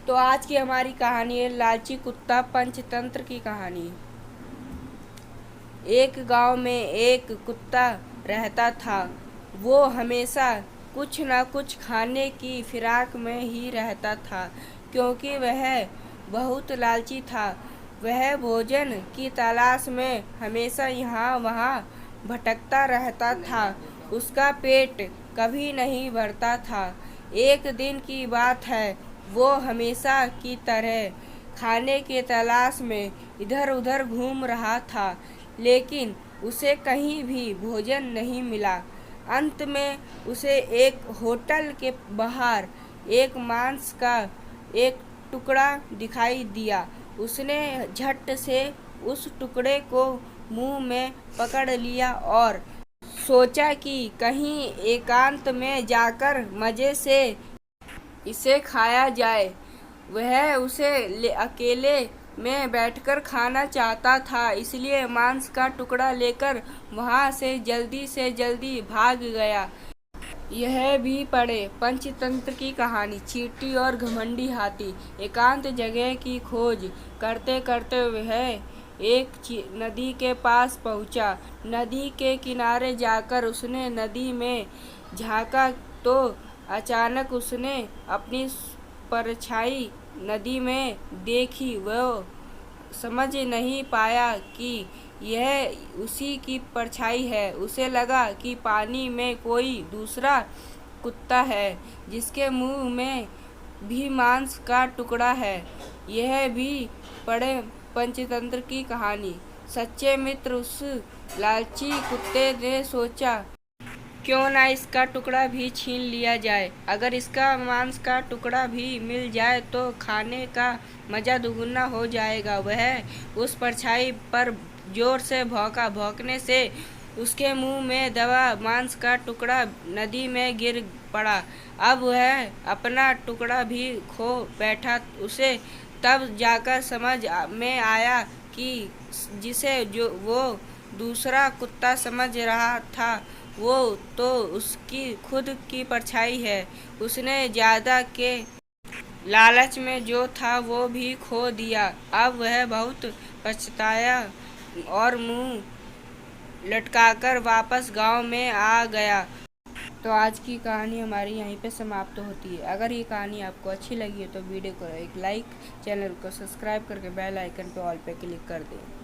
तो आज की हमारी कहानी है लालची कुत्ता पंचतंत्र की कहानी। एक गांव में एक कुत्ता रहता था। वो हमेशा कुछ न कुछ खाने की फिराक में ही रहता था, क्योंकि वह बहुत लालची था। वह भोजन की तलाश में हमेशा यहाँ वहाँ भटकता रहता था। उसका पेट कभी नहीं भरता था। एक दिन की बात है, वो हमेशा की तरह खाने की तलाश में इधर उधर घूम रहा था, लेकिन उसे कहीं भी भोजन नहीं मिला। अंत में उसे एक होटल के बाहर एक मांस का एक टुकड़ा दिखाई दिया। उसने झट से उस टुकड़े को मुंह में पकड़ लिया और सोचा कि कहीं एकांत में जाकर मजे से इसे खाया जाए। वह उसे अकेले में बैठकर खाना चाहता था, इसलिए मांस का टुकड़ा लेकर वहां से जल्दी भाग गया। यह भी पढ़े पंचतंत्र की कहानी चींटी और घमंडी हाथी। एकांत जगह की खोज करते करते वह एक नदी के पास पहुंचा। नदी के किनारे जाकर उसने नदी में झांका तो अचानक उसने अपनी परछाई नदी में देखी। वह समझ नहीं पाया कि यह उसी की परछाई है। उसे लगा कि पानी में कोई दूसरा कुत्ता है, जिसके मुंह में भी मांस का टुकड़ा है। यह भी पढ़े पंचतंत्र की कहानी सच्चे मित्र। उस लालची कुत्ते ने सोचा, क्यों ना इसका टुकड़ा भी छीन लिया जाए। अगर इसका मांस का टुकड़ा भी मिल जाए तो खाने का मजा दुगुना हो जाएगा। वह उस परछाई पर जोर से भौंका। भौंकने से उसके मुंह में दबा मांस का टुकड़ा नदी में गिर पड़ा। अब वह अपना टुकड़ा भी खो बैठा। उसे तब जाकर समझ में आया कि जिसे जो वो दूसरा कुत्ता समझ रहा था, वो तो उसकी खुद की परछाई है। उसने ज्यादा के लालच में जो था वो भी खो दिया। अब वह बहुत पछताया और मुंह लटकाकर वापस गांव में आ गया। तो आज की कहानी हमारी यहीं पे समाप्त होती है। अगर ये कहानी आपको अच्छी लगी है तो वीडियो को एक लाइक, चैनल को सब्सक्राइब करके बेल आइकन पे ऑल पे क्लिक कर दें।